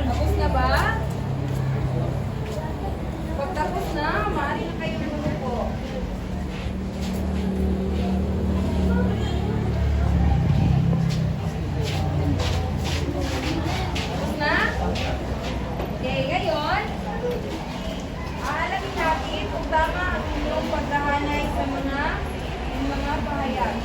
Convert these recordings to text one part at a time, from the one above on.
Tapos na ba? Pag tapos na, maaari na kayo lumupo. Tapos na? Okay, ngayon, aalamin natin kung tama ang inyong pagkahanay sa mga pahayag.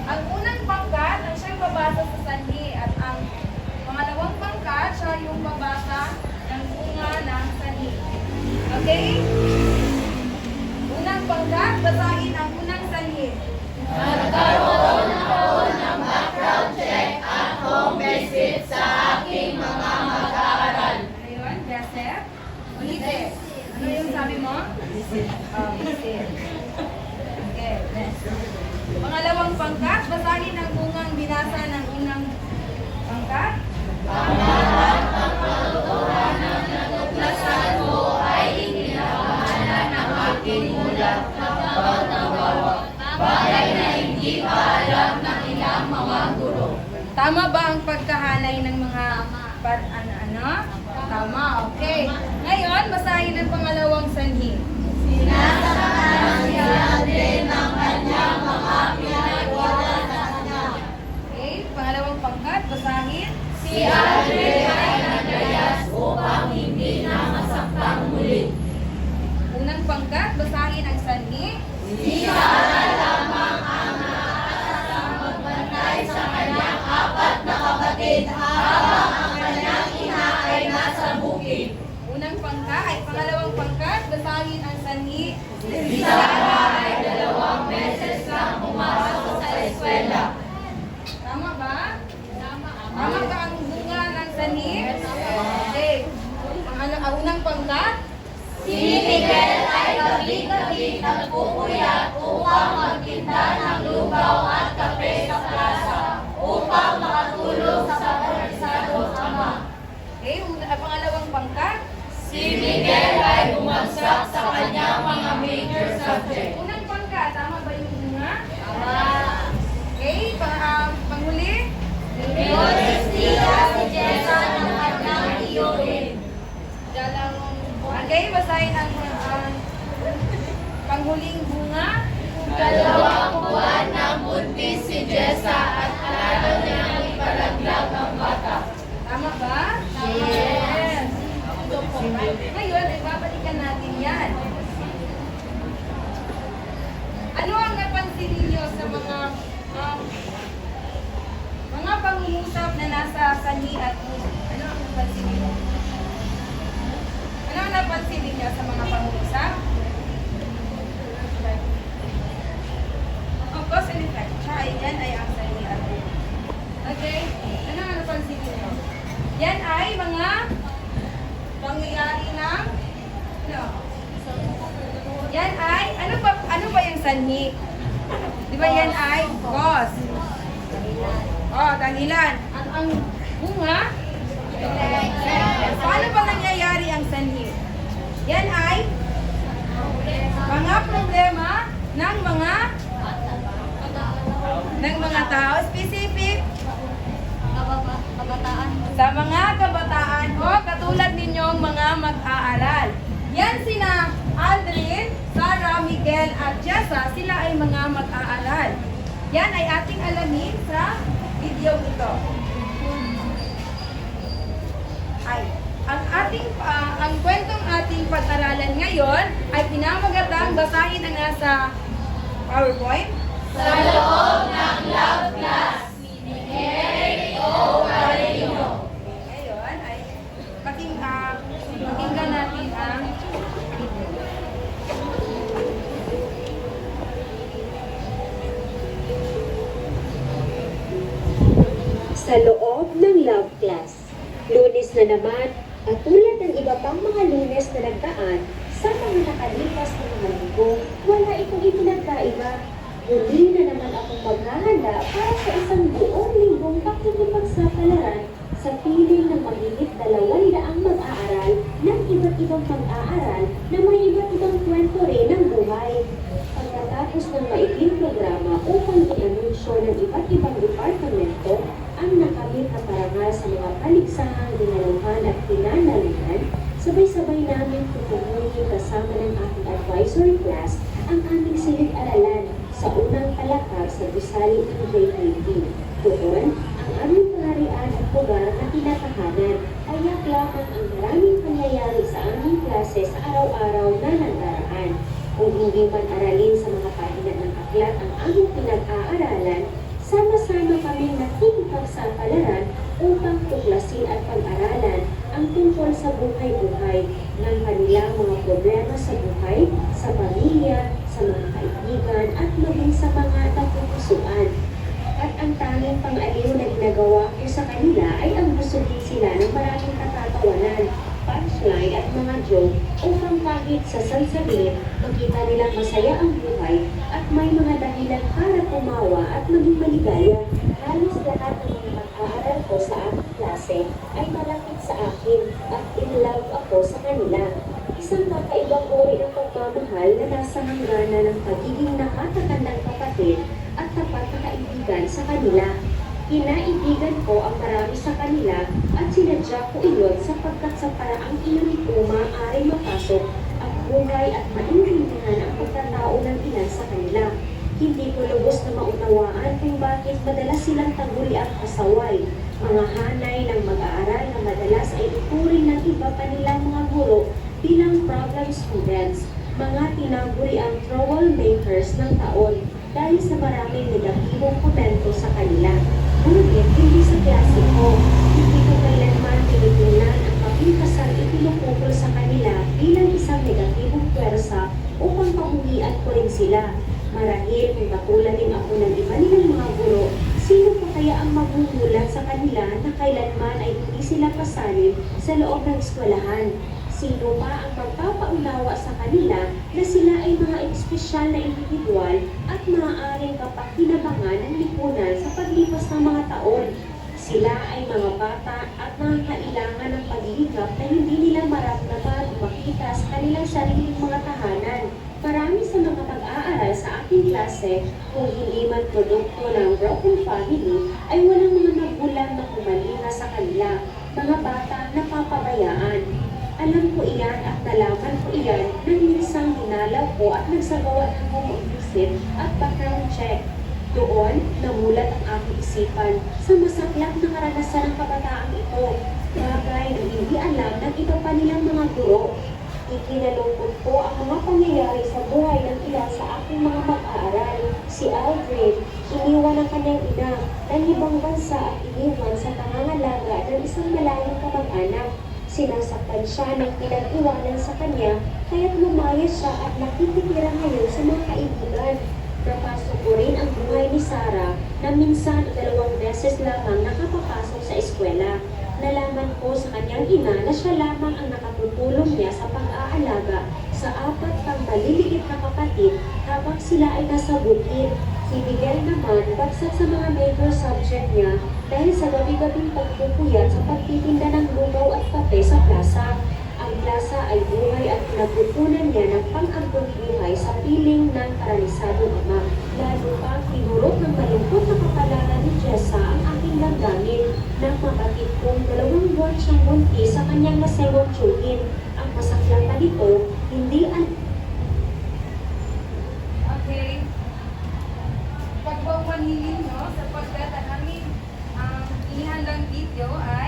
Ang unang pangkat ang siyang babasa sa sanhi at ang pangalawang pangkat siya yung babasa ng bunga ng sanhi. Okay? Unang pangkat, basahin ang unang sanhi. Nagkaroon ako ng background check at home visit sa aking mga mag-aaral. Ano yun? Joseph? Ulitin. Ano yung sabi mo? Visit. Visit. Okay, next. Pangalawang pangkat, basahin ang bungang binasa ng unang pangkat. Lahat ng katotohanan na natuklasan mo ay inilalahanan ng aking mulat kapag nawawa. Bagay na hindi pa alam ng ilang mga guro. Tama ba ang pagkahanay ng mga ano? Tama, okay. Ngayon, basahin ang pangalawang sanhi. Sinasamahan niya din ng kanyang mga pinagwala sa kanya. Okay, pangalawang pangkat, basahin. Si Andre ay naglayas upang hindi na masaktang muli. Unang pangkat, basahin ang sanhi. Si Sarah lamang ang nakaasang magbantay sa kanyang apat na kapatid habang ang kanyang ina ay nasa bukid. Unang pangkat, ay pangalawang pangkat, basahin ang sanhi. Si Sarah ay 2 beses lang pumasok sa eskwela. Tama ba? Tama ba ang bunga ng sanhi? Okay. Unang pangkat, Si Miguel ay gabi-gabi nagpupuyat upang magtinda ng lugaw at kape sa plaza upang makatulong sa barsasadong ama. okay, pangalawang pangkat, Si Miguel ay bumagsak sa kanyang mga major subject. unang pangkat, tama ba yung bunga? Tama. Okay, panghuli, Pinores niya si Jessa ng kanyang iyoin. okay, basahin ang panghuling bunga. 2 buwan ng buntis si Jessa at lalo niyang ipalaglag ang bata. Tama ba? Yes. Ngayon, ay babalikan natin yan. Ano ang napansin ninyo sa mga pangungusap na nasa sanhi at bunga? Ano ang napansin ninyo? Ano ang napansin ninyo sa mga pangungusap? Of course, in effect, siya ay yan ay ang sanhi at bunga. Okay? Ano ang napansin ninyo? Yan ay mga pangyayari ng ano? Yan ay ano ba yung sanhi? Di ba yan ay cause? Oh, dahilan. Ang bunga? Paano ba nangyayari ang sanhi? Yan ay mga problema ng mga tao, specific sa mga kabataan o katulad ninyong mga mag-aaral. Yan sina Aldrin, Sarah, Miguel at Jessa, sila ay mga mag-aaral. Yan ay ating alamin sa video ito. Ang kwentong ating pag-aralan ngayon ay pinamagatang basahin ang nasa PowerPoint. Sa loob ng love class ni Eric O. Carino. Ngayon ay pakinggan natin ang video. Sa loob ng love class, Lunes na naman at tulad ng iba pang mga Lunes na nagdaan, sa mga nakalipas na mga linggo, wala itong ipinagkaiba. Muli na naman akong maghahanda para sa isang buong linggong pakikipagsapalaran sa piling ng mahigit 200 mag-aaral ng iba't ibang pag-aaral na may iba't ibang kwento rin ng buhay. Pagkatapos ng maikling programa upang i-anunsyo ng iba't ibang departamento ang nakamit na parangal sa mga paligsahang dinaluhan at pinanalunan, sabay-sabay namin tutuloy kasama ng aking advisory class ang aming silid-aralan sa unang palakar sa Gusali EJKT. Doon, ang aming paharian at lugar na tinatahanan ay yak lamang ang maraming pangyayari sa aming klase sa araw-araw na nadaraan. Kung hindi man aralin sa mga pahina ng aklat ang aming pinag-aaralan, sama-sama kaming nakikipagsapalaran upang tuklasin at pag-aralan ang tungkol sa buhay-buhay ng kanilang mga problema sa buhay, sa pamilya, sa mga kaibigan at maging sa mga napupusuan. At ang tanging pang-aliw na ginagawa ko sa kanila ay ang busugin sila ng maraming katatawanan, punchline at mga joke upang kahit sa sansaglit makita nilang masaya ang buhay at may mga dahilan para tumawa at maging maligaya. Halos lahat ng mga mag-aaral ko sa aking klase ay malapit sa akin at in love ako sa kanila. Isang kakaibang uri ng pagmamahal na nasa hangganan ng pagiging nakatatandang kapatid at tapat na kaibigan sa kanila. Kinaibigan ko ang marami sa kanila at sinadya ko iyon sapagkat sa paraang iyon ito maaaring mapasok ang buhay at maintindihan ang pagkatao ng ilan sa kanila. Hindi ko lubos na maunawaan kung bakit madalas silang taguri at pasaway. Mga hanay ng mag-aaral na madalas ay ituring ng iba pa nilang mga guro bilang problem students, mga tinaguri ang troublemakers ng taon dahil sa maraming negatibong komento sa kanila. Ngunit hindi sa klase ko, hindi ko kailanman tinitingnan ang kapintasang itinukukol sa kanila bilang isang negatibong pwersa upang pahulian ko rin sila. Marahil kung katulatin ako ng iba nilang mga guro, sino pa kaya ang magmumulat sa kanila na kailanman ay hindi sila pasalin sa loob ng eskwelahan? Sino pa ang magpapaunawa sa kanila na sila ay mga espesyal na individual at maaaring kapakinabangan ng lipunan sa paglipas ng mga taon? Sila ay mga bata at mga kailangan ng paghihingap na hindi nila maramdaman o makita sa kanilang sariling mga tahanan. Marami sa mga mag-aaral sa aking klase, kung hindi man produkto ng broken family, ay walang mga magulang na kumalinga sa kanila, mga bata na papabayaan. Alam ko iyan at nalaman ko iyan nang minsan dinalaw ko at nagsagawa ng home visit at background check. Doon, namulat ang aking isipan sa masaklap na karanasan ng kabataang ito, bagay na hindi alam ng iba pa nilang mga guro. Ikinalungkot ko ang mga pangyayari sa buhay ng ilan sa aking mga mag-aaral. Si Aldrin, iniwan ang kanyang ina ng ibang bansa at iniwan sa pangangalaga ng isang malayong kamag-anak. Sinasaktan siya ng pinag-iwanan sa kanya, kaya't lumayas siya at nakikitira ngayon sa mga kaibigan. Napasok ko rin ang buhay ni Sarah na minsan 2 beses lamang nakapapasok sa eskwela. Nalaman ko sa kanyang ina na siya lamang ang nakatutulong niya sa pag-aalaga sa 4 pang maliliit na kapatid habang sila ay nasa bukid. Si Miguel naman bagsak sa mga major subject niya dahil sa gabi-gabing pagpupuyat sa pagtitinda ng lugaw at kape sa plaza. Ang plaza ay buhay at pinagkukunan niya ng pang-agdong buhay sa piling ng karanisadong ama. Lalo pa tinurot ng malungkot na kapalaran ni Jessa ang aking damdamin nang mapatid kong 2 buwan siyang buntis sa kanyang nasewang tiyuhin. Ang masaklatan nito, hindi Okay. Pagbawanilin nyo sapagkat ang aming inihandang video ay